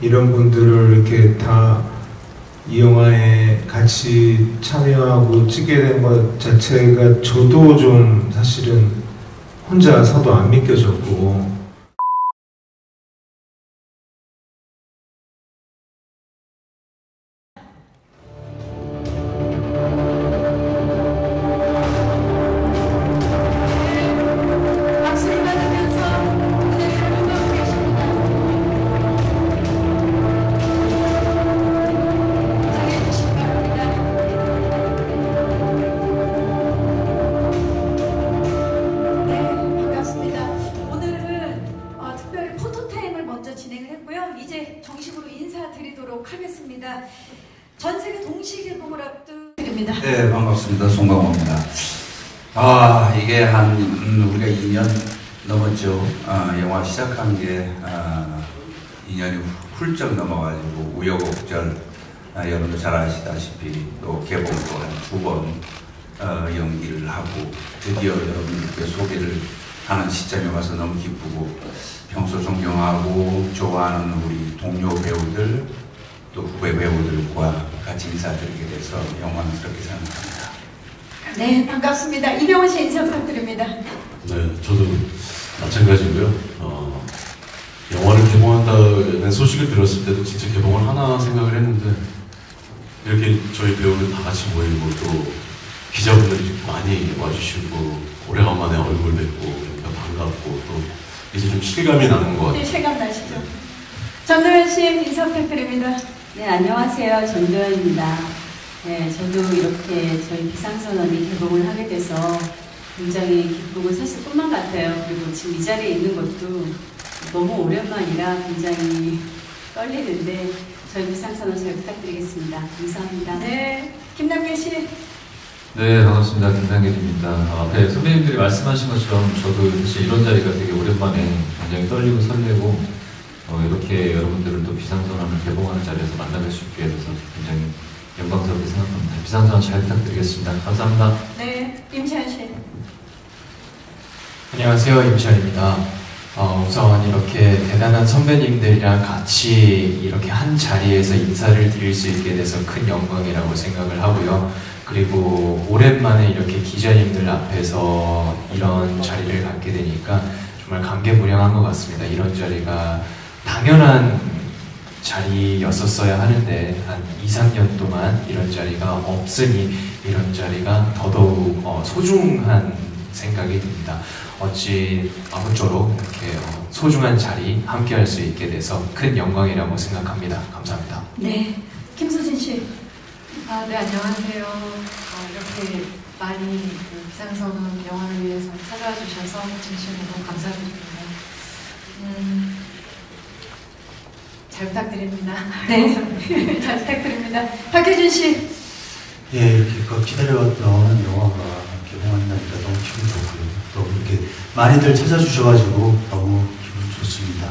이런 분들을 이렇게 다 이 영화에 같이 참여하고 찍게 된 것 자체가 저도 좀 사실은 혼자서도 안 믿겨졌고, 이제 정식으로 인사드리도록 하겠습니다. 전세계 동시 개봉을 앞두드립니다. 네, 반갑습니다. 송강호입니다. 이게 우리가 2년 넘었죠. 영화 시작한 게 2년이 훌쩍 넘어가지고 우여곡절, 여러분도 잘 아시다시피 또 개봉도 한 2번 연기를 하고 드디어 여러분들께 소개를 하는 시점에 와서 너무 기쁘고, 평소 존경하고 좋아하는 우리 동료 배우들 또 후배 배우들과 같이 인사드리게 돼서 영광스럽게 생각합니다. 네, 반갑습니다. 이병헌 씨 인사 부탁드립니다. 네, 저도 마찬가지고요. 영화를 개봉한다는 소식을 들었을 때도 진짜 개봉을 하나 생각을 했는데, 이렇게 저희 배우들 다 같이 모이고 또 기자분들이 많이 와주시고 오래간만에 얼굴 뵙고 그러니까 반갑고 또 이제 좀 실감이 나는 것 같아요. 네, 실감 나시죠? 전도연 씨 인사 부탁드립니다. 네, 안녕하세요. 전도연입니다. 네, 저도 이렇게 저희 비상선언이 개봉을 하게 돼서 굉장히 기쁘고 사실 꿈만 같아요. 그리고 지금 이 자리에 있는 것도 너무 오랜만이라 굉장히 떨리는데 저희 비상선언 잘 부탁드리겠습니다. 감사합니다. 네, 김남길 씨. 네, 반갑습니다. 김상길입니다. 앞에 선배님들이 말씀하신 것처럼 저도 사실 이런 자리가 되게 오랜만에 굉장히 떨리고 설레고, 이렇게 여러분들을 또 비상선언을 개봉하는 자리에서 만나뵐 수 있게 돼서 굉장히 영광스럽게 생각합니다. 비상선언 잘 부탁드리겠습니다. 감사합니다. 네, 임시완 씨. 안녕하세요, 임시완입니다. 우선 이렇게 대단한 선배님들이랑 같이 이렇게 한 자리에서 인사를 드릴 수 있게 돼서 큰 영광이라고 생각을 하고요. 그리고 오랜만에 이렇게 기자님들 앞에서 이런 자리를 갖게 되니까 정말 감개무량한 것 같습니다. 이런 자리가 당연한 자리였었어야 하는데 한 2, 3년 동안 이런 자리가 없으니 이런 자리가 더더욱 소중한 생각이 듭니다. 어찌 아무쪼록 이렇게 소중한 자리 함께 할 수 있게 돼서 큰 영광이라고 생각합니다. 감사합니다. 네, 김수진 씨. 네, 안녕하세요. 이렇게 많이 비상선언 영화를 위해서 찾아와 주셔서 진심으로 감사드립니다. 잘 부탁드립니다. 네, 잘 부탁드립니다. 박혜준 씨. 예, 이렇게 기다려왔던 영화가 개봉한다니까 너무 기분 좋고요. 또 이렇게 많이들 찾아주셔가지고 너무 기분 좋습니다.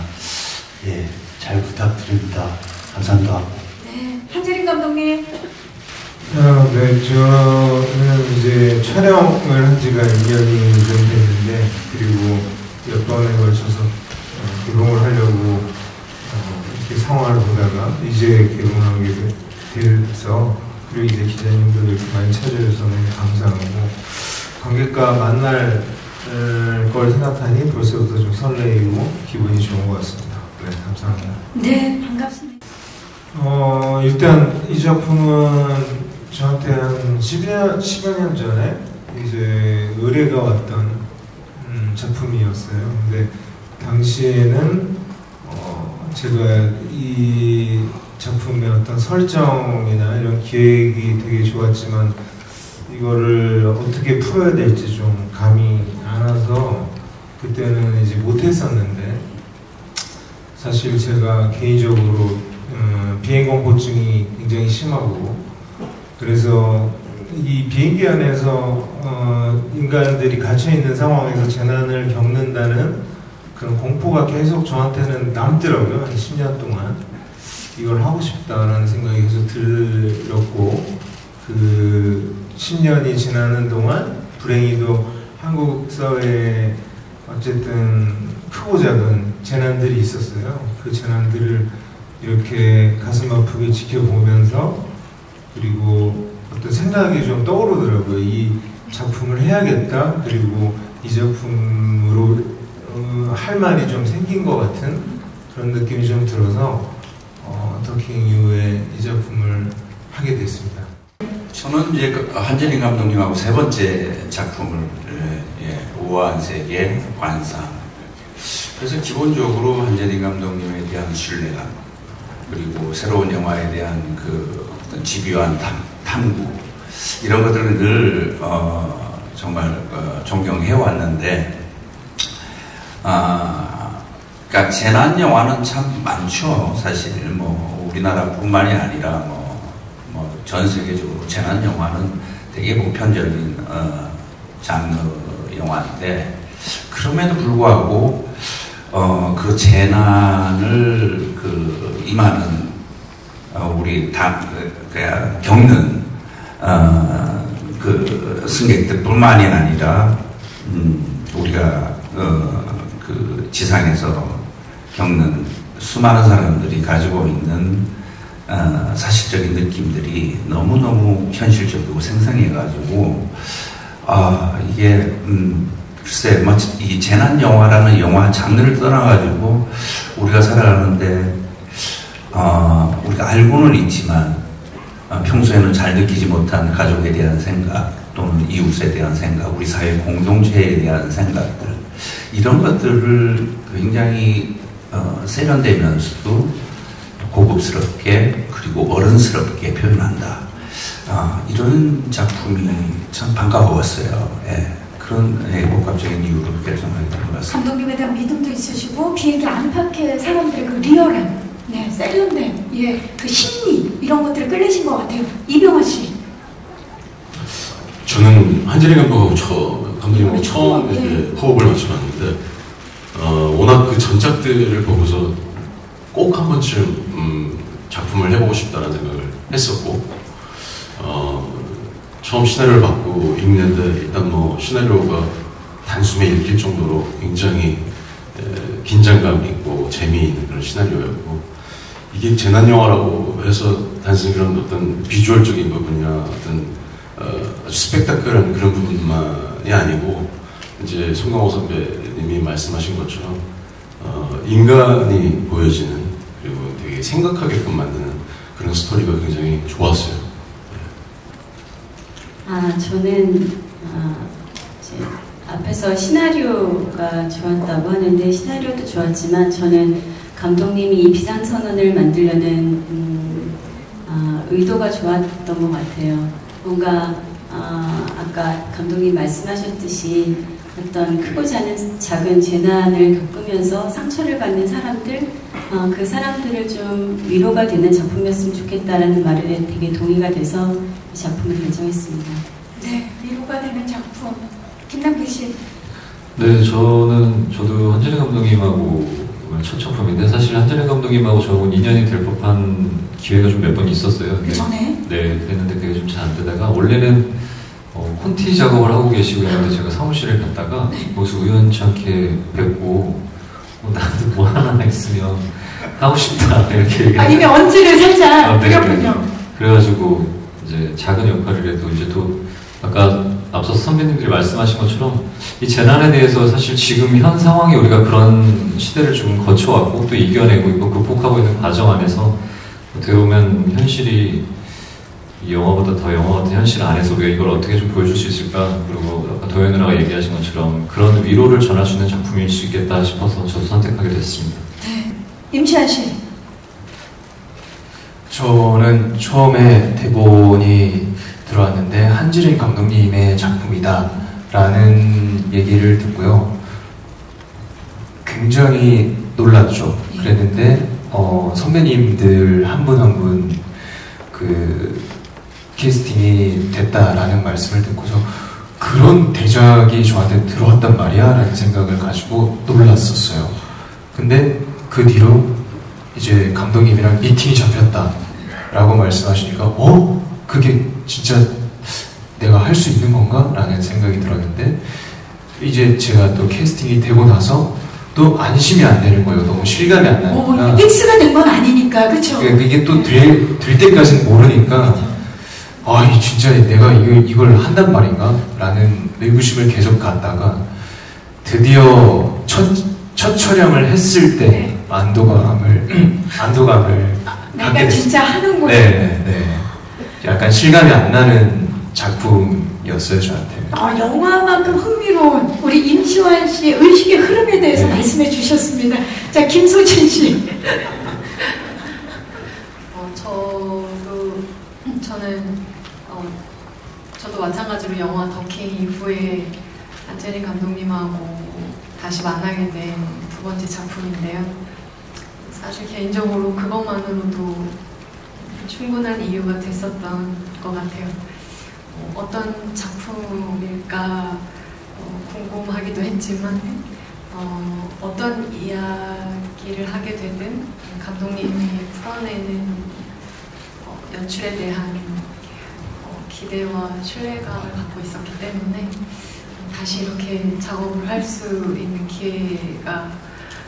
예, 잘 부탁드립니다. 감사합니다. 네, 한재림 감독님. 네, 저는 이제 촬영을 한 지가 2년이 좀 됐는데, 그리고 몇 번에 걸쳐서 개봉을 하려고 이렇게 상황을 보다가 이제 개봉하게 돼서, 그리고 이제 기자님들 이렇게 많이 찾아주셔서 너무 감사하고, 관객과 만날 걸 생각하니 벌써부터 좀 설레이고 기분이 좋은 것 같습니다. 네, 감사합니다. 네, 반갑습니다. 일단 이 작품은 저한테 한 10여 년 전에 이제 의뢰가 왔던 작품이었어요. 근데 당시에는 제가 이 작품의 어떤 설정이나 이런 기획이 되게 좋았지만 이거를 어떻게 풀어야 될지 좀 감이 안 와서 그때는 이제 못했었는데, 사실 제가 개인적으로 비행공포증이 굉장히 심하고, 그래서 이 비행기 안에서 인간들이 갇혀있는 상황에서 재난을 겪는다는 그런 공포가 계속 저한테는 남더라고요. 한 10년 동안 이걸 하고 싶다라는 생각이 계속 들었고, 그 10년이 지나는 동안 불행히도 한국 사회에 어쨌든 크고 작은 재난들이 있었어요. 그 재난들을 이렇게 가슴 아프게 지켜보면서 그리고 어떤 생각이 좀 떠오르더라고요. 이 작품을 해야겠다. 그리고 이 작품으로 할 말이 좀 생긴 것 같은 그런 느낌이 좀 들어서 터킹 이후에 이 작품을 하게 됐습니다. 저는 이제 한재림 감독님하고 세 번째 작품을 우아한 세계 관상. 그래서 기본적으로 한재림 감독님에 대한 신뢰감 그리고 새로운 영화에 대한 그 어떤 집요한 탐구 이런 것들은 늘 정말 존경해 왔는데 그러니까 재난 영화는 참 많죠. 사실 뭐 우리나라뿐만이 아니라 뭐 전 세계적으로 재난 영화는 되게 보편적인 장르 영화인데 그럼에도 불구하고 그 재난을 임하는 우리 다 겪는 그 승객들뿐만이 아니라 우리가 그 지상에서 겪는 수많은 사람들이 가지고 있는 사실적인 느낌들이 너무너무 현실적이고 생생해가지고 이게 글쎄 이 재난 영화라는 영화 장르를 떠나가지고 우리가 살아가는데 우리가 알고는 있지만 평소에는 잘 느끼지 못한 가족에 대한 생각 또는 이웃에 대한 생각 우리 사회 공동체에 대한 생각들 이런 것들을 굉장히 세련되면서도 고급스럽게 그리고 어른스럽게 표현한다. 이런 작품이 참 반가웠어요. 그런 복합적인 이유로 결정하게 된 것 같습니다. 감독님에 대한 믿음도 있으시고 비행기 안팎의 사람들의 그 리얼함, 세련됨, 그 심리 이런 것들을 끌리신 것 같아요. 이병헌 씨. 저는 한재림 감독님하고 처음 이제 호흡을 맞춰봤는데 워낙 그 전작들을 보고서 꼭 한 번쯤 작품을 해보고 싶다는 생각을 했었고 처음 시나리오를 받고 읽는데 일단 뭐 시나리오가 단숨에 읽힐 정도로 굉장히 긴장감 있고 재미있는 그런 시나리오였고 이게 재난영화라고 해서 단순히 그런 어떤 비주얼적인 부분이나 어떤 아주 스펙타클한 그런 부분만이 아니고 이제 송강호 선배님이 말씀하신 것처럼 인간이 보여지는 그리고 되게 생각하게끔 만드는 그런 스토리가 굉장히 좋았어요. 저는 이제 앞에서 시나리오가 좋았다고 하는데 시나리오도 좋았지만 저는 감독님이 이 비상선언을 만들려는 의도가 좋았던 것 같아요. 뭔가 아까 감독님 말씀하셨듯이 어떤 크고자 하는 작은 재난을 겪으면서 상처를 받는 사람들 그 사람들을 좀 위로가 되는 작품이었으면 좋겠다라는 말에 되게 동의가 돼서 이 작품을 결정했습니다. 네, 위로가 되는 작품. 김남규 씨. 네, 저도 한재림 감독님하고 첫 작품인데 사실 한재림 감독님하고 저하고 인연이 될 법한 기회가 좀 몇 번 있었어요. 그 전에? 네, 그랬는데 그게 좀 잘 안 되다가 원래는 콘티 작업을 하고 계시고 있는데 제가 사무실에 갔다가 거기서 우연치 않게 뵙고 나도 뭐 하나 있으면 하고 싶다 이렇게 얘기했어요. 이미 언지를 살짝 그렸군요. 그래가지고 이제 작은 역할이라도 이제 또 아까 앞서서 선배님들이 말씀하신 것처럼 이 재난에 대해서 사실 지금 현 상황에 우리가 그런 시대를 좀 거쳐왔고 또 이겨내고 있고 극복하고 있는 과정 안에서 어떻게 보면 현실이 이 영화보다 더 영화 같은 현실 안에서 우리가 이걸 어떻게 좀 보여줄 수 있을까 그리고 아까 도현 누나가 얘기하신 것처럼 그런 위로를 전할 수 있는 작품일 수 있겠다 싶어서 저도 선택하게 됐습니다. 네. 임시완 씨. 저는 처음에 대본이 들어왔는데 한재림 감독님의 작품이다 라는 얘기를 듣고요. 굉장히 놀랐죠. 그랬는데 선배님들 한 분 한 분 그 캐스팅이 됐다라는 말씀을 듣고서 그런 대작이 저한테 들어왔단 말이야 라는 생각을 가지고 놀랐었어요. 근데 그 뒤로 이제 감독님이랑 미팅이 잡혔다 라고 말씀하시니까 그게 진짜 내가 할 수 있는 건가? 라는 생각이 들었는데 이제 제가 또 캐스팅이 되고 나서 또 안심이 안 되는 거예요. 너무 실감이 안 나니까. 픽스가 된 건 아니니까, 그쵸? 이게 또 될 때까지는 모르니까, 진짜 내가 이걸 한단 말인가? 라는 의구심을 계속 갖다가, 드디어 첫 촬영을 했을 때 안도감을 내가 진짜 하는구나. 네. 약간 실감이 안 나는 작품이었어요, 저한테. 영화만큼 흥미로운 우리 임시완 씨의 의식의 흐름에 대해서 말씀해 주셨습니다. 자, 김소진 씨. 저도 마찬가지로 영화 더킹 이후에 안재린 감독님하고 다시 만나게 된 두 번째 작품인데요. 사실 개인적으로 그것만으로도 충분한 이유가 됐었던 것 같아요. 어떤 작품일까 궁금하기도 했지만 어떤 이야기를 하게 되든 감독님이 풀어내는 연출에 대한 기대와 신뢰감을 갖고 있었기 때문에 다시 이렇게 작업을 할 수 있는 기회가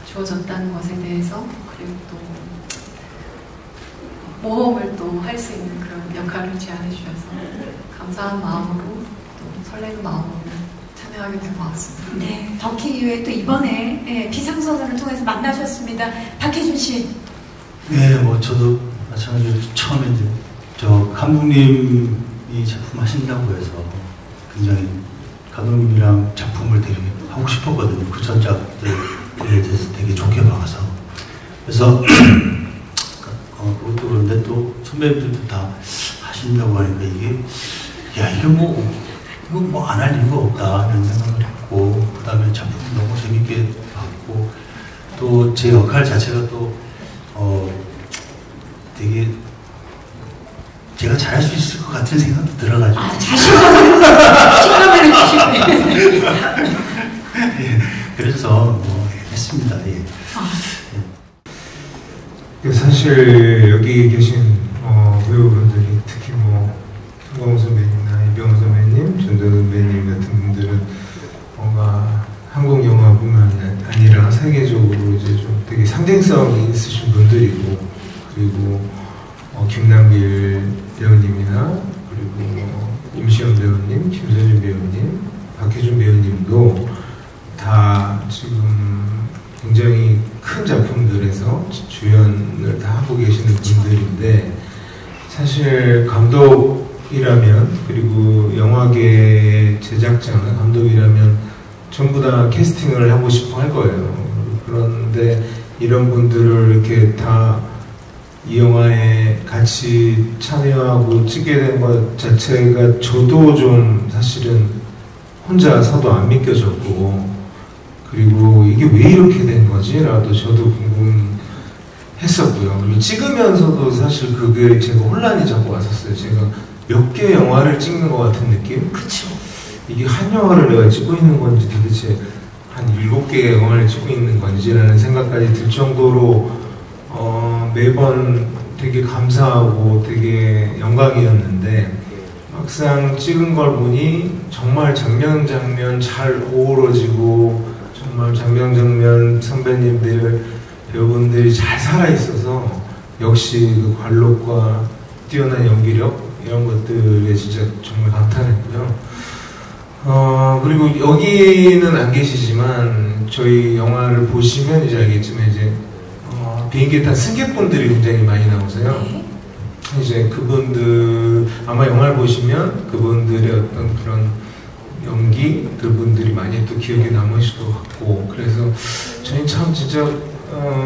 주어졌다는 것에 대해서, 그리고 또 모험을 또 할 수 있는 그런 역할을 제안해 주셔서 감사한 마음으로 또 설레는 마음으로 참여하게 된 것 같습니다. 네, 더킹 이후에 또 이번에 비상선언을 통해서 만나셨습니다. 박혜준 씨. 네, 저도 마찬가지로 처음에 저 감독님이 작품 하신다고 해서 굉장히 감독님이랑 작품을 되게 하고 싶었거든요. 그 전작들에 대해서 되게 좋게 봐서. 그래서 그것도 그런데 또 선배님들도 다 하신다고 하니까 이게 뭐 안 할 이유가 없다 이런 생각을 했고, 그 다음에 작품 너무 재밌게 봤고, 또 제 역할 자체가 또 되게 제가 잘할 수 있을 것 같은 생각도 들어가지고. 자신감을 주시고. 그래서 했습니다. 예. 사실 여기 계신 배우분들이 특히 송강호 선배님이나 이병헌 선배님, 전도연 선배님 같은 분들은 뭔가 한국 영화뿐만 아니라 세계적으로 이제 좀 되게 상징성이 있으신 분들이고, 그리고 김남길 배우님이나 그리고 임시연 배우님, 김선진 배우님, 박혜준 배우님도 다 지금 굉장히 큰 작품들에서 주연을 다 하고 계시는 분들인데, 사실 감독이라면, 그리고 영화계 제작자나 감독이라면 전부 다 캐스팅을 하고 싶어 할 거예요. 그런데 이런 분들을 이렇게 다 이 영화에 같이 참여하고 찍게 된 것 자체가 저도 좀 사실은 혼자서도 안 믿겨졌고, 그리고 이게 왜 이렇게 된 거지? 라도 저도 궁금했었고요. 그리고 찍으면서도 사실 그게 제가 혼란이 자꾸 왔었어요. 제가 몇 개 영화를 찍는 것 같은 느낌? 그쵸. 이게 한 영화를 내가 찍고 있는 건지, 도대체 한 7개의 영화를 찍고 있는 건지라는 생각까지 들 정도로 매번 되게 감사하고 되게 영광이었는데, 막상 찍은 걸 보니 정말 장면 잘 어우러지고, 정말 장면 선배님들, 배우분들이 잘 살아있어서 역시 그 관록과 뛰어난 연기력 이런 것들에 진짜 정말 감탄했고요. 그리고 여기는 안 계시지만 저희 영화를 보시면 이제 알겠지만 이제 비행기 탄 승객분들이 굉장히 많이 나오세요. 이제 그분들 아마 영화를 보시면 그분들의 어떤 그런 연기 그분들이 많이 또 기억에 남으실 것 같고, 그래서 저희 참 진짜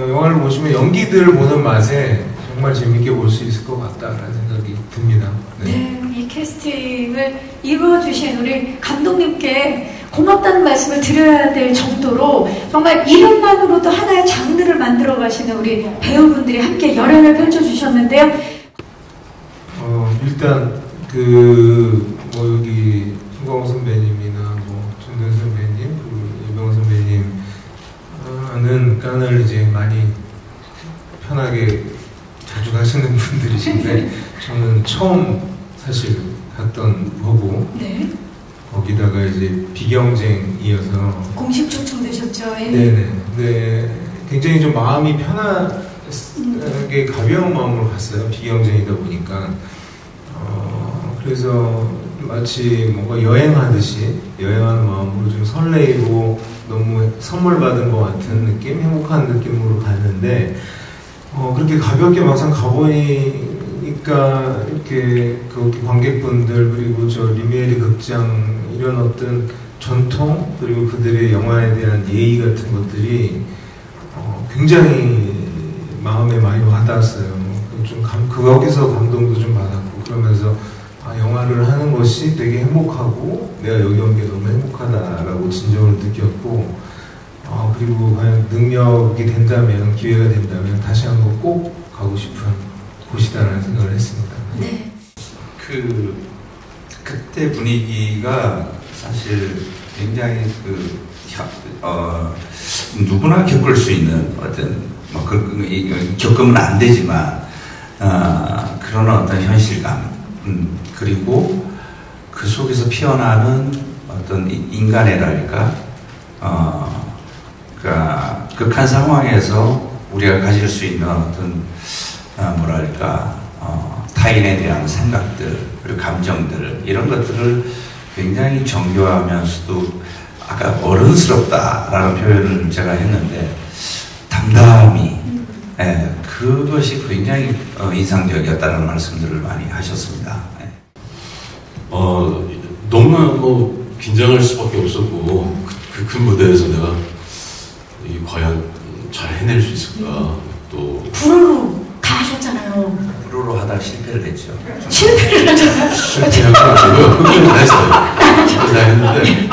영화를 보시면 연기들을 보는 맛에 정말 재밌게 볼 수 있을 것 같다라는 생각이 듭니다. 네, 이 캐스팅을 이루어주신 우리 감독님께 고맙다는 말씀을 드려야 될 정도로 정말 이름만으로도 하나의 장르를 만들어 가시는 우리 배우분들이 함께 열연을 펼쳐주셨는데요. 일단 여기 송강호 선배님이나 전도연 선배님, 그리고 이병헌 선배님은 깐을 이제 많이 편하게 자주 가시는 분들이신데 저는 처음 사실 갔던 거고, 네. 거기다가 이제 비경쟁이어서 공식 초청되셨죠? 예. 네네. 네, 굉장히 좀 마음이 편하게 가벼운 마음으로 갔어요. 비경쟁이다 보니까. 그래서 마치 뭔가 여행하듯이 여행하는 마음으로 좀 설레이고 너무 선물 받은 것 같은 느낌, 행복한 느낌으로 갔는데 그렇게 가볍게 막상 가보니까 이렇게 그 관객분들 그리고 저 리메리 극장 이런 어떤 전통 그리고 그들의 영화에 대한 예의 같은 것들이 굉장히 마음에 많이 와닿았어요. 좀 거기서 감동도 좀 받았고 그러면서 영화를 하는 것이 되게 행복하고 내가 여기 온 게 너무 행복하다라고 진정을 느꼈고 그리고 과연 능력이 된다면 기회가 된다면 다시 한번 꼭 가고 싶은 곳이다라는 생각을 했습니다. 네. 그때 분위기가 사실 굉장히 누구나 겪을 수 있는 어떤 겪으면 안 되지만 그런 어떤 현실감 그리고 그 속에서 피어나는 어떤 인간애랄까 그러니까 극한 상황에서 우리가 가질 수 있는 어떤 뭐랄까 타인에 대한 생각들 그리고 감정들 이런 것들을 굉장히 정교하면서도 아까 어른스럽다라는 표현을 제가 했는데 담담히 그것이 굉장히 인상적이었다는 말씀들을 많이 하셨습니다. 너무나 긴장할 수밖에 없었고 그 큰 무대에서 내가 과연 잘 해낼 수 있을까 또 불어로 다 하셨잖아요. 불어로 하다 실패를 했죠. 실패를 하셨어요? 실패한 건 아니고요. 끝까지 다 했어요. 다 했는데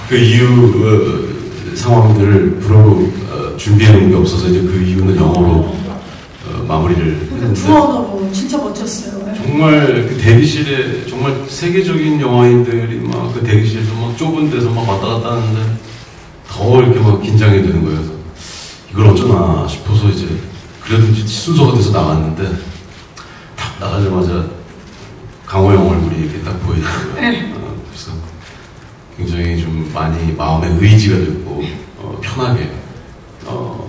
그 이후 상황들을 불어로 준비해 놓은 게 없어서 이제 그 이후는 영어로 마무리를 했는데 불어로 진짜 멋졌어요. 정말 그 대기실에 정말 세계적인 영화인들이 막 그 대기실에서 막 좁은 데서 막 왔다 갔다 하는데 더 이렇게 막 긴장이 되는 거예요. 이걸 어쩌나 싶어서 이제 그래도 이제 순서가 돼서 나갔는데 딱 나가자마자 강호영 얼굴이 이렇게 딱 보이더라고요. 그래서 굉장히 좀 많이 마음의 의지가 됐고 편하게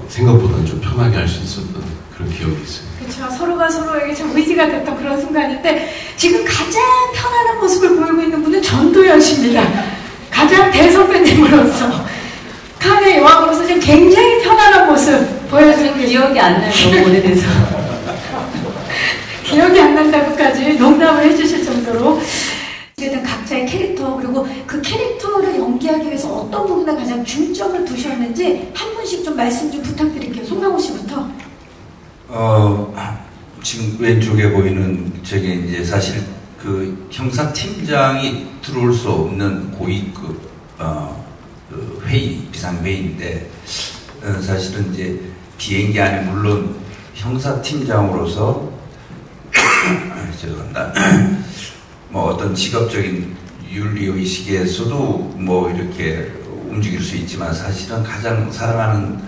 생각보다는 좀 편하게 할 수 있었던 그런 기억이 있어요. 그렇죠. 서로가 서로에게 참 의지가 됐던 그런 순간인데 지금 가장 편안한 모습을 보이고 있는 분은 전도연 씨입니다. 가장 대선배님으로서 칸의 여왕으로서 지금 굉장히 편안한 모습 보여주는 기억이 안 나요. 너무 오래돼서. 기억이 안 난다고까지 농담을 해주실 정도로 어쨌든 각자의 캐릭터 그리고 그 캐릭터를 연기하기 위해서 어떤 부분에 가장 중점을 두셨는지 한 분씩 좀 말씀 좀 부탁드릴게요. 송강호 씨부터. 지금 왼쪽에 보이는 저게 이제 사실 그 형사팀장이 들어올 수 없는 고위급 그 회의, 비상회의인데 사실은 이제 비행기 안에 물론 형사팀장으로서 죄송합니다. 뭐 어떤 직업적인 윤리의식에서도 뭐 이렇게 움직일 수 있지만 사실은 가장 사랑하는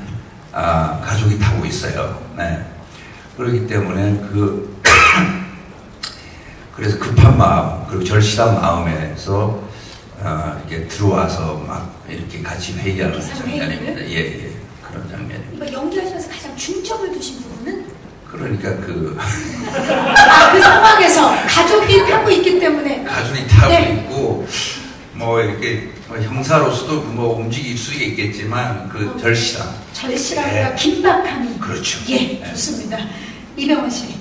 가족이 타고 있어요. 네. 그렇기 때문에 그래서 급한 마음 그리고 절실한 마음에서 이렇게 들어와서 막 이렇게 같이 회의하는 장면입니다. 예, 그런 장면입니다. 연기하시면서 가장 중점을 두신 부분은? 그러니까 그 상황에서 가족이 타고 있기 때문에 가족이 타고 있고 뭐 이렇게 형사로서도 뭐 움직일 수 있겠지만 그 절실함과 긴박함이 그렇죠. 예, 좋습니다. 이병헌 씨.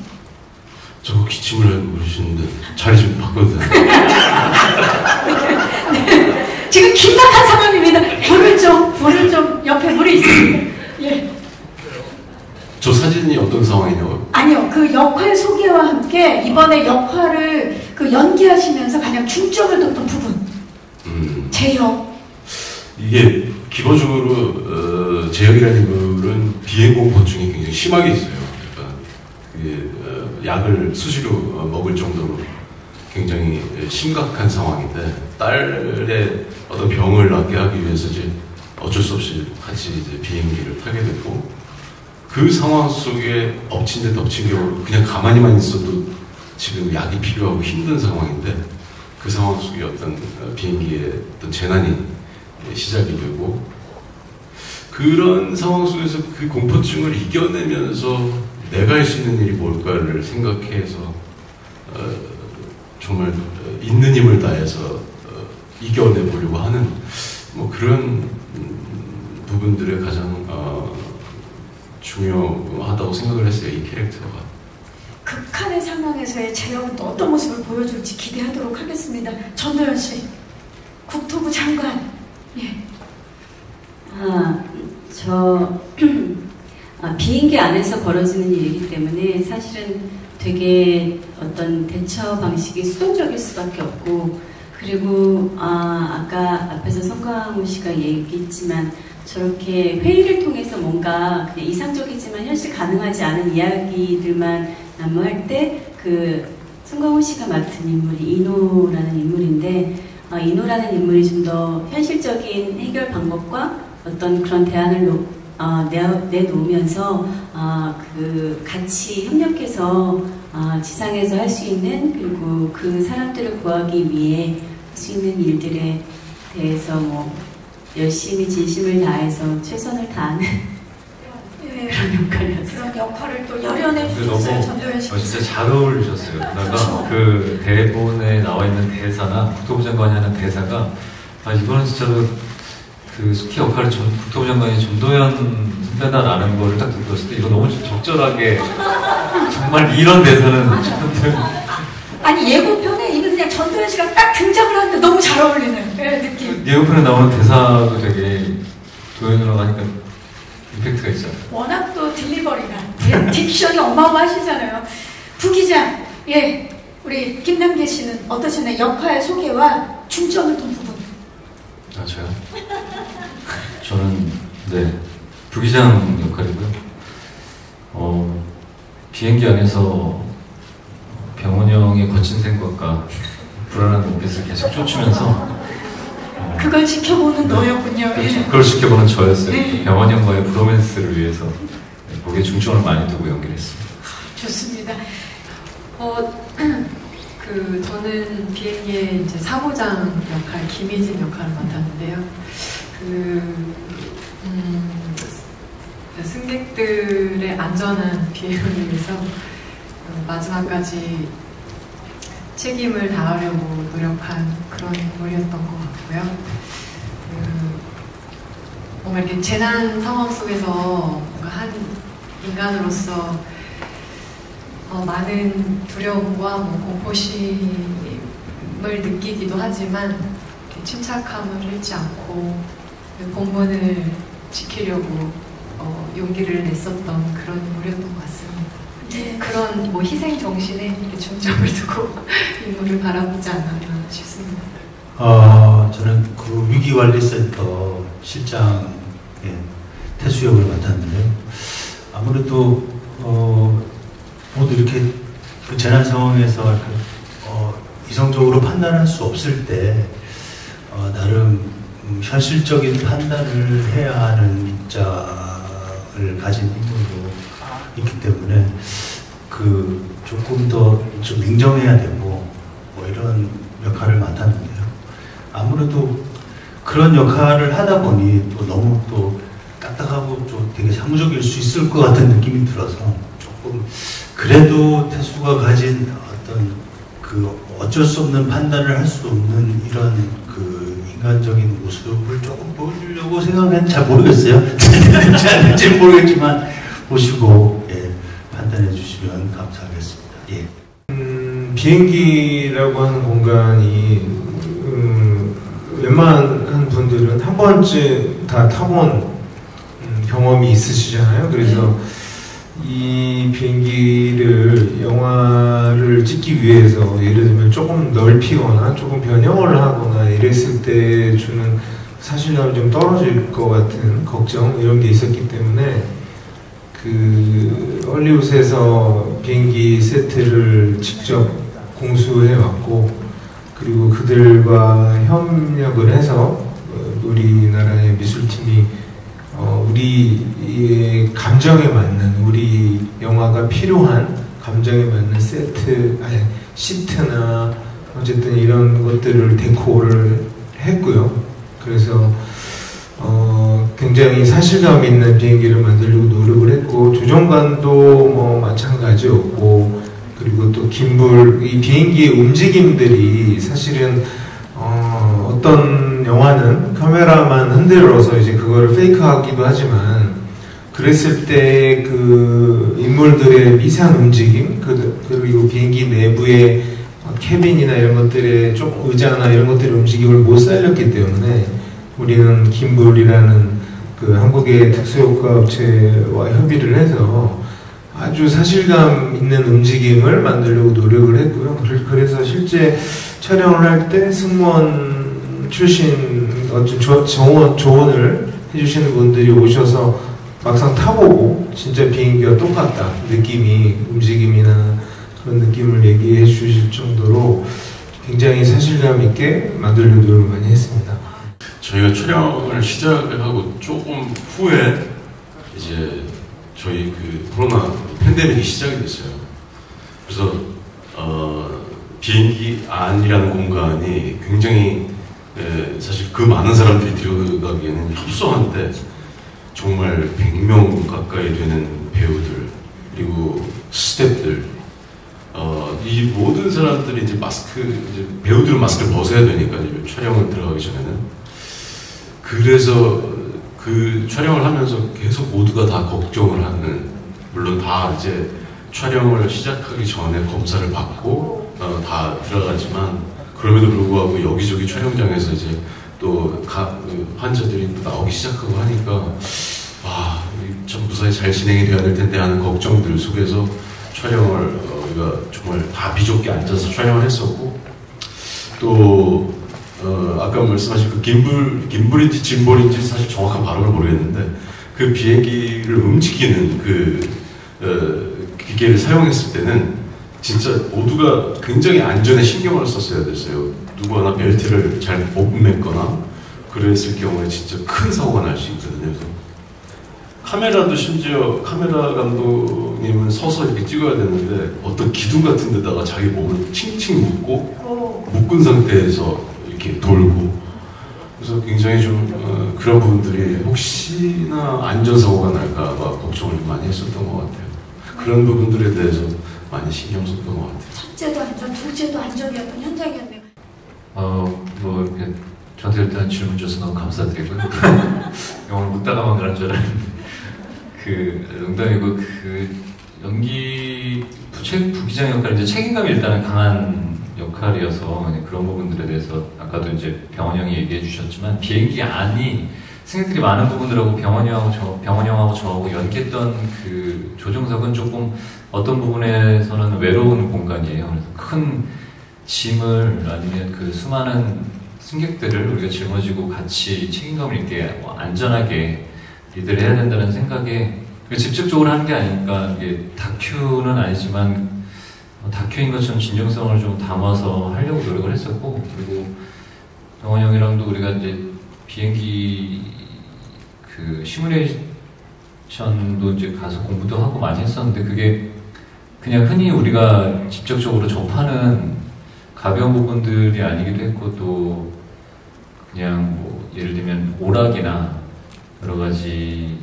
저거 기침을 하고 그러시는데 자리 좀 바꿔도 되나요? 네. 지금 긴박한 상황입니다. 불을 좀 옆에 물이 있습니다. 예. 저 사진이 어떤 상황이냐고요? 아니요, 그 역할 소개와 함께 이번에 역할을 그 연기하시면서 가장 중점을 뒀던 부분. 제역. 이게 기본적으로 제역이라는 인물은 비행공포증이 굉장히 심하게 있어요. 그러니까 그게 약을 수시로 먹을 정도로 굉장히 심각한 상황인데 딸의 어떤 병을 낫게 하기 위해서 이제 어쩔 수 없이 같이 이제 비행기를 타게 됐고 그 상황 속에 엎친 데 덮친 게 그냥 가만히만 있어도 지금 약이 필요하고 힘든 상황인데 그 상황 속에 어떤 비행기의 어떤 재난이 시작이 되고 그런 상황 속에서 그 공포증을 이겨내면서 내가 할 수 있는 일이 뭘까를 생각해서 정말 있는 힘을 다해서 이겨내보려고 하는 뭐 그런 부분들에 가장 중요하다고 생각을 했어요. 이 캐릭터가. 극한의 상황에서의 재혁은 또 어떤 모습을 보여줄지 기대하도록 하겠습니다. 전도연 씨, 국토부 장관. 예. 비행기 안에서 벌어지는 일이기 때문에 사실은 되게 어떤 대처 방식이 수동적일 수밖에 없고, 그리고 아까 앞에서 송강호 씨가 얘기했지만 저렇게 회의를 통해서 뭔가 그냥 이상적이지만 현실 가능하지 않은 이야기들만 난무할 때 그 송강호 씨가 맡은 인물이 이노라는 인물인데, 이노라는 인물이 좀 더 현실적인 해결 방법과 어떤 그런 대안을 내놓으면서 그 같이 협력해서 지상에서 할 수 있는, 그리고 그 사람들을 구하기 위해 할 수 있는 일들에 대해서 뭐 열심히 진심을 다해서 최선을 다하는 그런 역할이었어요. 그런 역할을 또 열연해 주셨어요, 전도연 씨. 진짜 잘 어울리셨어요. 그러니까 그 대본에 나와 있는 대사나 국토부 장관이 하는 대사가 이거는 진짜로 그 숙희 역할을 국토부 장관이 전도연 선배다라는 거를 딱 들었을 때 이거 너무 적절하게 정말 이런 대사는 아니 예고편에 이거 그냥 전도연 씨가 딱 등장을 하는데 너무 잘 어울리는 느낌. 예고편에 나오는 대사도 되게 도연이라고 하니까 임팩트가 있잖아요. 워낙 또 딜리버리가 딕션이 어마어마하시잖아요. 부기장, 예, 우리 김남길 씨는 어떠셨나요? 역할 소개와 중점을 둔 부분. 저요? 저는 부기장 역할이고요. 비행기 안에서 병원형의 거친 생각과 불안한 눈빛을 계속 쫓으면서 그걸 지켜보는 너였군요. 그렇죠. 그걸 지켜보는 저였어요. 네. 병원형과의 브로맨스를 위해서 거기에 중점을 많이 두고 연기했습니다. 좋습니다. 저는 비행기의 이제 사무장 역할, 김희진 역할을 맡았는데요. 승객들의 안전한 비행을 위해서 마지막까지 책임을 다하려고 노력한 그런 인물이었던 것 같고요. 뭔가 이렇게 재난 상황 속에서 뭔가 한 인간으로서 많은 두려움과 공포심을 느끼기도 하지만 침착함을 잃지 않고 본분을 지키려고 용기를 냈었던 그런 인물이었던 것 같습니다. 네. 그런 희생 정신에 중점을 두고 인물을 바라보지 않았나 싶습니다. 저는 그 위기관리센터 실장의 태수 역을 맡았는데요. 아무래도 모두 이렇게 그 재난 상황에서 이성적으로 판단할 수 없을 때 나름 현실적인 판단을 해야 하는 입장을 가진 인물도 있기 때문에 조금 더 좀 냉정해야 되고 뭐 이런 역할을 맡았는데요. 아무래도 그런 역할을 하다 보니 또 너무 또 딱딱하고 좀 되게 사무적일 수 있을 것 같은 느낌이 들어서 조금 그래도 태수가 가진 어떤 어쩔 수 없는 판단을 할 수 없는 이런 인간적인 모습을 조금 보여주려고 생각했는데 잘 모르겠어요. 잘될지 모르겠지만 보시고 판단해 주시면 감사하겠습니다. 예. 비행기라고 하는 공간이 웬만한 분들은 한 번쯤 다 타본 경험이 있으시잖아요. 그래서 이 비행기를 영화를 찍기 위해서 예를 들면 조금 넓히거나 조금 변형을 하거나 이랬을 때 주는 사실감이 좀 떨어질 것 같은 걱정 이런 게 있었기 때문에 헐리우드에서 비행기 세트를 직접 공수해 왔고, 그리고 그들과 협력을 해서 우리나라의 미술팀이 우리의 감정에 맞는, 우리 영화가 필요한 감정에 맞는 시트나 어쨌든 이런 것들을 데코를 했고요. 그래서 굉장히 사실감 있는 비행기를 만들려고 노력을 했고, 조종관도 뭐 마찬가지였고, 그리고 또 기mbul, 이 비행기의 움직임들이 사실은 어떤 영화는 카메라만 흔들어서 이제 그거를 페이크하기도 하지만, 그랬을 때 그 인물들의 미세한 움직임, 그리고 비행기 내부의 캐빈이나 이런 것들의 좀 의자나 이런 것들의 움직임을 못 살렸기 때문에 우리는 기mbul이라는 그 한국의 특수효과 업체와 협의를 해서 아주 사실감 있는 움직임을 만들려고 노력을 했고요. 그래서 실제 촬영을 할 때 승무원 출신 어떤 조언을 해주시는 분들이 오셔서 막상 타보고 진짜 비행기와 똑같다, 느낌이, 움직임이나 그런 느낌을 얘기해 주실 정도로 굉장히 사실감 있게 만들려고 노력을 많이 했습니다. 저희가 촬영을 시작하고 조금 후에 이제 저희 그 코로나 팬데믹이 시작이 됐어요. 그래서 비행기 안이라는 공간이 굉장히 사실 그 많은 사람들이 들어가기에는 협소한데, 정말 100명 가까이 되는 배우들 그리고 스태프들, 이 모든 사람들이 이제 이제 배우들은 마스크를 벗어야 되니까 이제 촬영을 들어가기 전에는. 그래서 그 촬영을 하면서 계속 모두가 다 걱정을 하는, 물론 다 이제 촬영을 시작하기 전에 검사를 받고 다 들어가지만, 그럼에도 불구하고 여기저기 촬영장에서 이제 또 환자들이 나오기 시작하고 하니까 참 무사히 잘 진행이 돼야 될 텐데 하는 걱정들 속에서 촬영을 우리가 정말 다 비좁게 앉아서 촬영을 했었고, 또 아까 말씀하신 그 기mbul인지 짐볼인지 사실 정확한 발음을 모르겠는데, 그 비행기를 움직이는 그 기계를 사용했을 때는 진짜 모두가 굉장히 안전에 신경을 썼어야 됐어요. 누구 하나 벨트를 잘 못 맸거나 그랬을 경우에 진짜 큰 사고가 날 수 있거든요. 그래서 카메라도 심지어 카메라 감독님은 서서 이렇게 찍어야 되는데 어떤 기둥 같은 데다가 자기 몸을 칭칭 묶은 상태에서 이렇게 돌고, 그래서 굉장히 좀 그런 부분들이 혹시나 안전사고가 날까 봐 걱정을 좀 많이 했었던 것 같아요. 그런 부분들에 대해서 많이 신경 썼던 것 같아요. 첫째도 안전, 둘째도 안전이었던 현장이었네요. 뭐 이렇게 저한테 일단 질문 줘서 너무 감사드리고요. 영어를 묻다가만 그런 줄 알았는데, 농담이고, 연기 부기장 역할이 이제 책임감이 일단은 강한 역할이어서 그런 부분들에 대해서 아까도 이제 병원 형이 얘기해 주셨지만, 비행기 안이 승객들이 많은 부분들하고 병원 형하고 저하고 연기했던 그 조종석은 조금 어떤 부분에서는 외로운 공간이에요. 그래서 큰 짐을, 아니면 그 수많은 승객들을 우리가 짊어지고 같이 책임감을 있게 안전하게 리드를 해야 된다는 생각에 직접적으로 하는 게 아니니까, 이게 다큐는 아니지만 다큐인 것처럼 진정성을 좀 담아서 하려고 노력을 했었고, 그리고 병원 형이랑도 우리가 이제 비행기 그 시뮬레이션도 이제 가서 공부도 하고 많이 했었는데, 그게 그냥 흔히 우리가 직접적으로 접하는 가벼운 부분들이 아니기도 했고, 또 그냥 뭐 예를 들면 오락이나 여러 가지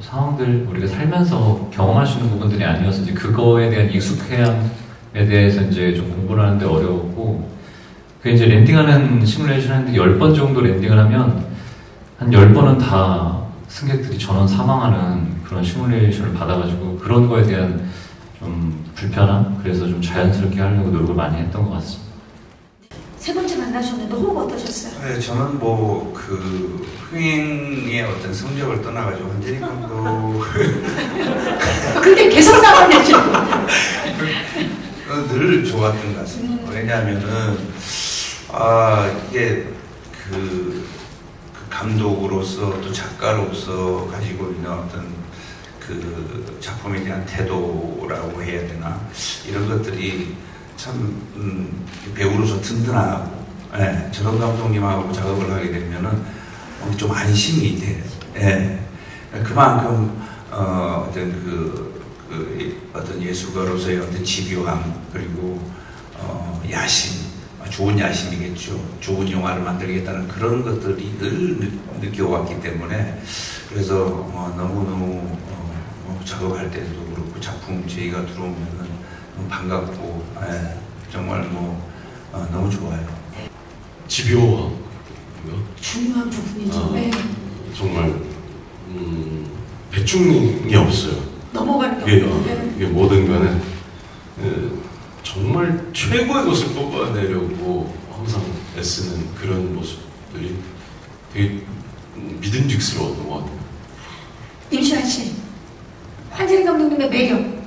상황들 우리가 살면서 경험할 수 있는 부분들이 아니어서 이제 그거에 대한 익숙함에 대해서 이제 좀 공부를 하는데 어려웠고, 그 이제 랜딩하는 시뮬레이션 하는데 10번 정도 랜딩을 하면 한 10번은 다 승객들이 전원 사망하는 그런 시뮬레이션을 받아가지고, 그런 거에 대한 좀 불편함, 그래서 좀 자연스럽게 하려고 노력을 많이 했던 것 같습니다. 세 번째 만나셨는데 호흡 어떠셨어요? 네, 저는 뭐 그 흥행의 어떤 성적을 떠나가지고 한재익 감독 그게 계속 나오네요. 늘 좋았던 것 같습니다. 왜냐하면은 이게 그 감독으로서 또 작가로서 가지고 있는 어떤 그 작품에 대한 태도라고 해야 되나, 이런 것들이 참 배우로서 든든하고, 저런 감독님하고 작업을 하게 되면은 좀 안심이 돼. 그만큼 어떤 예술가로서의 어떤 집요함, 그리고 야심, 좋은 야심이겠죠. 좋은 영화를 만들겠다는 그런 것들이 늘 느껴왔기 때문에 그래서 너무너무 작업할 때도 그렇고 작품 제의가 들어오면은 너무 반갑고 정말 너무 좋아요. 집요하고요. 중요한 부분이죠. 네. 정말 배충이 없어요. 넘어가는 이게 뭐든 간에 정말 최고의 것을 뽑아내려고 항상 애쓰는 그런 모습들이 되게 믿음직스러웠던 것 같아요. 임시완 씨, 한재림 감독님의 매력.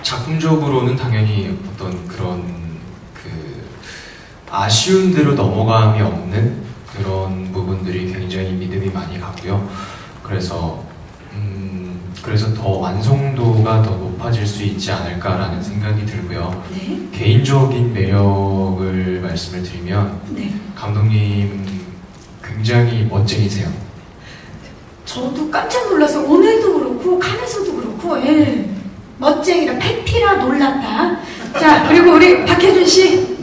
작품적으로는 당연히 어떤 그런 아쉬운 대로 넘어감이 없는 그런 부분들이 굉장히 믿음이 많이 가고요. 그래서 더 완성도가 더 높아질 수 있지 않을까라는 생각이 들고요. 네. 개인적인 매력을 말씀을 드리면 네. 감독님 굉장히 멋쟁이세요. 저도 깜짝 놀라서 오늘도 그렇고 칸에서도 그렇고 멋쟁이라 페피라 놀랐다. 자, 그리고 우리 박혜준 씨.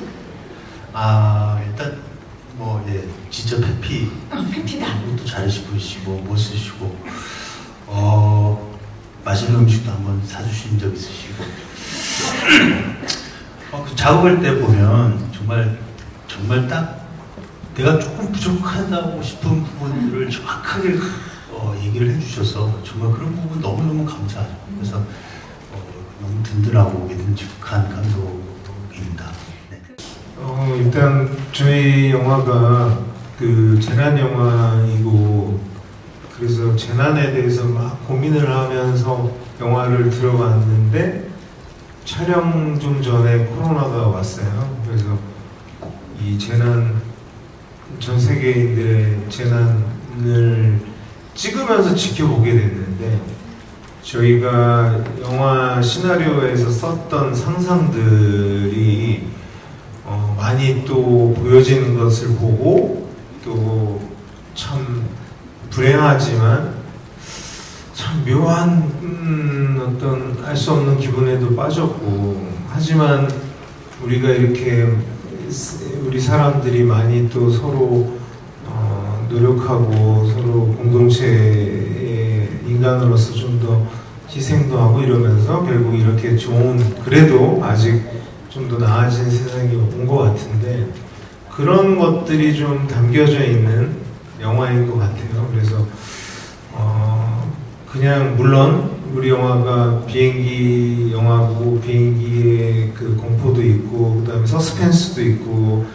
일단 진짜 페피. 페피다. 옷도 잘 입으시고 멋있으시고 맛있는 음식도 한번 사주신 적 있으시고 작업할 때 보면 정말 딱 내가 조금 부족하다고 싶은 부분들을 정확하게 얘기를 해주셔서 정말 그런 부분 너무너무 감사해요. 그래서 너무 든든하고 믿음직한 감독입니다. 네. 일단 저희 영화가 재난 영화이고 그래서 재난에 대해서 막 고민을 하면서 영화를 들어갔는데 촬영 좀 전에 코로나가 왔어요. 그래서 이 재난, 전 세계인들의 재난을 찍으면서 지켜보게 됐는데 저희가 영화 시나리오에서 썼던 상상들이 많이 또 보여지는 것을 보고 또 참 불행하지만 참 묘한 어떤 알 수 없는 기분에도 빠졌고 하지만 우리가 이렇게 우리 사람들이 많이 또 서로 노력하고 서로 공동체의 인간으로서 좀 더 희생도 하고 이러면서 결국 이렇게 좋은 그래도 아직 좀 더 나아진 세상이 온 것 같은데 그런 것들이 좀 담겨져 있는 영화인 것 같아요. 그래서 그냥 물론 우리 영화가 비행기 영화고 비행기의 그 공포도 있고 그다음에 서스펜스도 있고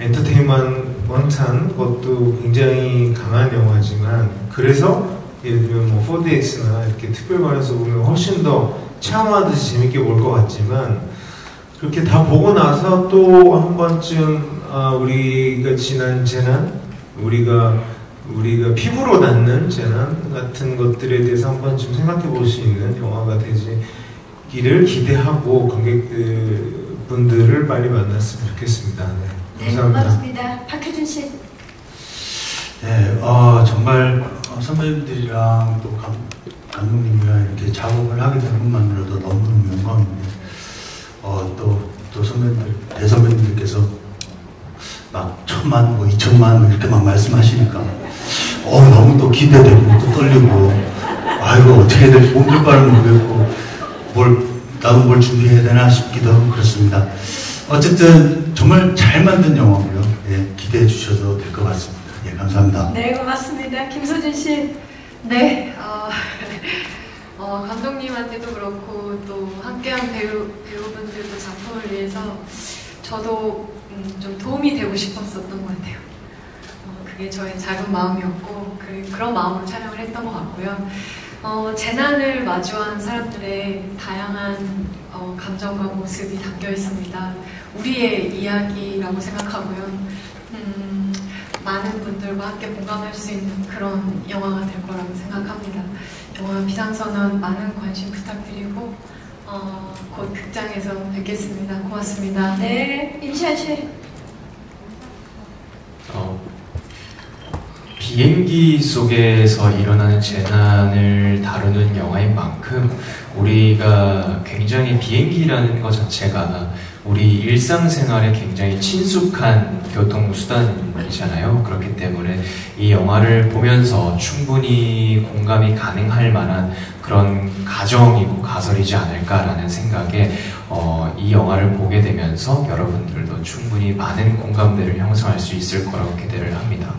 엔터테인먼트한 것도 굉장히 강한 영화지만 그래서 예를 들면 4DX나 이렇게 특별관에서 보면 훨씬 더 체험하듯이 재밌게 볼 것 같지만 그렇게 다 보고 나서 또 한 번쯤 우리가 지난 재난, 우리가 피부로 닿는 재난 같은 것들에 대해서 한 번쯤 생각해 볼 수 있는 영화가 되기를 기대하고 관객분들을 빨리 만났으면 좋겠습니다. 네, 감사합니다. 고맙습니다. 박혜준 씨. 네, 정말 선배님들이랑 또 감독님이랑 이렇게 작업을 하게 된 것만으로도 너무너무 영광인데 또 선배님들, 대선배님들께서 막 1000만, 2000만 이렇게 막 말씀하시니까 너무 또 기대되고 또 떨리고 이거 어떻게 될지 몸둘 바를 모르겠고 나도 뭘 준비해야 되나 싶기도 하고 그렇습니다. 어쨌든 정말 잘 만든 영화고요. 기대해 주셔도 될 것 같습니다. 감사합니다. 네, 고맙습니다. 김소진 씨. 네. 감독님한테도 그렇고 또 함께한 배우분들도 작품을 위해서 저도 좀 도움이 되고 싶었었던 것 같아요. 그게 저의 작은 마음이었고 그런 마음으로 촬영을 했던 것 같고요. 재난을 마주한 사람들의 다양한 감정과 모습이 담겨 있습니다. 우리의 이야기라고 생각하고요. 많은 분들과 함께 공감할 수 있는 그런 영화가 될 거라고 생각합니다. 영화 비상선언 많은 관심 부탁드리고 곧 극장에서 뵙겠습니다. 고맙습니다. 네, 임시완 씨. 비행기 속에서 일어나는 재난을 다루는 영화인 만큼 우리가 굉장히 비행기라는 것 자체가 우리 일상생활에 굉장히 친숙한 교통수단이잖아요. 그렇기 때문에 이 영화를 보면서 충분히 공감이 가능할 만한 그런 가정이고 가설이지 않을까라는 생각에 이 영화를 보게 되면서 여러분들도 충분히 많은 공감대를 형성할 수 있을 거라고 기대를 합니다.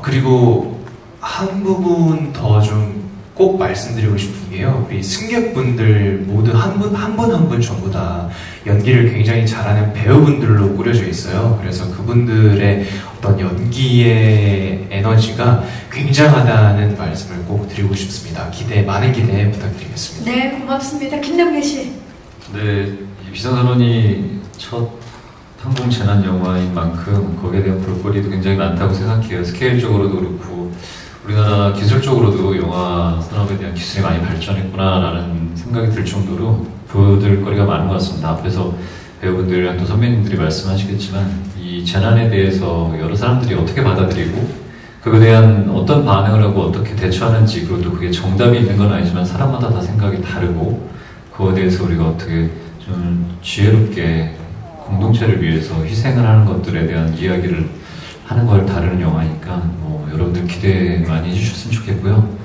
그리고 한 부분 더 좀 꼭 말씀드리고 싶은 게요. 우리 승객분들 모두 한 분 한 분 전부 다 연기를 굉장히 잘하는 배우분들로 꾸려져 있어요. 그래서 그분들의 어떤 연기의 에너지가 굉장하다는 말씀을 꼭 드리고 싶습니다. 많은 기대 부탁드리겠습니다. 네, 고맙습니다. 김남길 씨. 네, 이 비상선언이 첫 항공 재난 영화인 만큼 거기에 대한 볼거리도 굉장히 많다고 생각해요. 스케일적으로도 그렇고 우리나라 기술적으로도 영화 산업에 대한 기술이 많이 발전했구나라는 생각이 들 정도로 보여드릴 거리가 많은 것 같습니다. 앞에서 배우분들이랑 또 선배님들이 말씀하시겠지만 이 재난에 대해서 여러 사람들이 어떻게 받아들이고 그거에 대한 어떤 반응을 하고 어떻게 대처하는지, 그리고 또 그게 정답이 있는 건 아니지만 사람마다 다 생각이 다르고 그거에 대해서 우리가 어떻게 좀 지혜롭게 공동체를 위해서 희생을 하는 것들에 대한 이야기를 하는 걸 다루는 영화니까 여러분들 기대 많이 해주셨으면 좋겠고요.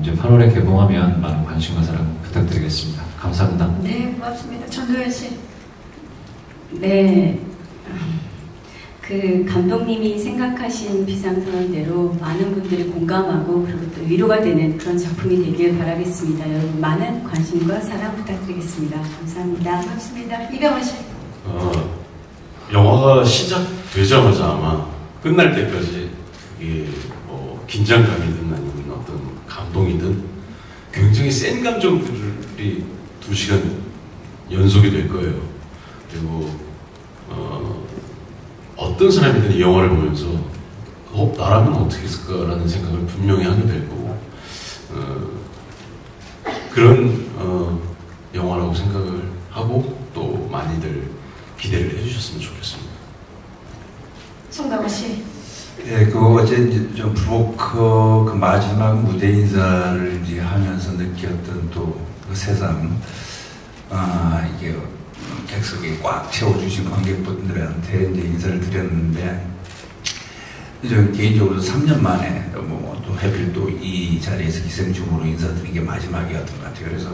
이제 8월에 개봉하면 많은 관심과 사랑 부탁드리겠습니다. 감사합니다. 네, 고맙습니다. 전도연 씨. 네, 그 감독님이 생각하신 비상선언대로 많은 분들이 공감하고 그리고 또 위로가 되는 그런 작품이 되길 바라겠습니다. 여러분 많은 관심과 사랑 부탁드리겠습니다. 감사합니다. 고맙습니다. 이병헌 씨. 영화가 시작되자마자 아마 끝날 때까지 이게 긴장감이든 아니면 어떤 감동이든 굉장히 센 감정들이 2시간 연속이 될 거예요. 그리고 어떤 사람이든 이 영화를 보면서 나라면 어떻게 했을까라는 생각을 분명히 하게 될 거고 그런 영화라고 생각을 하고 또 많이들 기대를 해주셨으면 좋겠습니다. 송강호 씨. 예, 어제 이제 좀 브로커 그 마지막 무대 인사를 이제 하면서 느꼈던 또 그 새삼, 이게 객석에 꽉 채워주신 관객분들한테 이제 인사를 드렸는데, 저 개인적으로 3년 만에 또 하필 또 이 자리에서 기생충으로 인사드린 게 마지막이었던 것 같아요. 그래서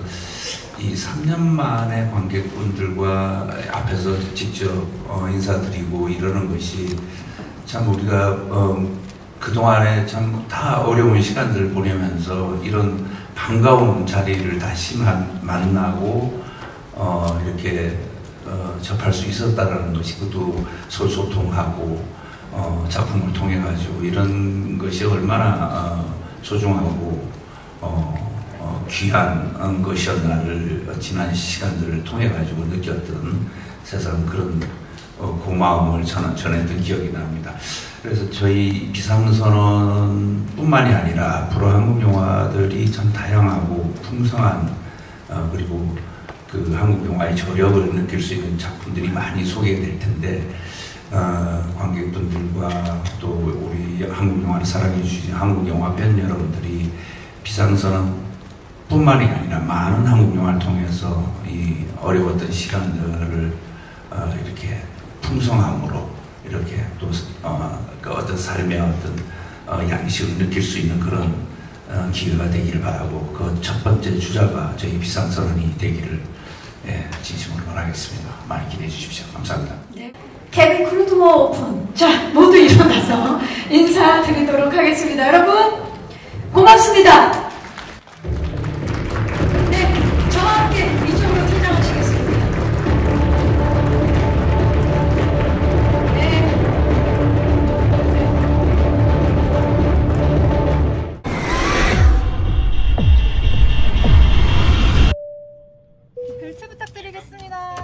이 3년 만에 관객분들과 앞에서 직접 인사드리고 이러는 것이 참 우리가 그동안에 참 다 어려운 시간들을 보내면서 이런 반가운 자리를 다시 만나고 이렇게 접할 수 있었다라는 것이, 그것도 서로 소통하고 작품을 통해 가지고 이런 것이 얼마나 소중하고 귀한 것이었나를 지난 시간들을 통해 가지고 느꼈던 세상 그런 고마움을 전했던 기억이 납니다. 그래서 저희 비상선언뿐만이 아니라 앞으로 한국 영화들이 참 다양하고 풍성한 그리고 그 한국 영화의 저력을 느낄 수 있는 작품들이 많이 소개될 텐데, 관객분들과 또 우리 한국 영화를 사랑해 주신 한국 영화 팬 여러분들이 비상선언뿐만이 아니라 많은 한국 영화를 통해서 이 어려웠던 시간들을 이렇게 풍성함으로 이렇게 또 그 어떤 삶의 어떤 양식을 느낄 수 있는 그런 기회가 되기를 바라고, 그 첫 번째 주자가 저희 비상선언이 되기를 진심으로 바라겠습니다. 많이 기대해 주십시오. 감사합니다. 네. 케빈 크루트워 오픈. 자, 모두 일어나서 인사드리도록 하겠습니다. 여러분, 고맙습니다. 네, 저와 함께 이쪽으로 퇴장하시겠습니다. 네. 벨트 부탁드리겠습니다.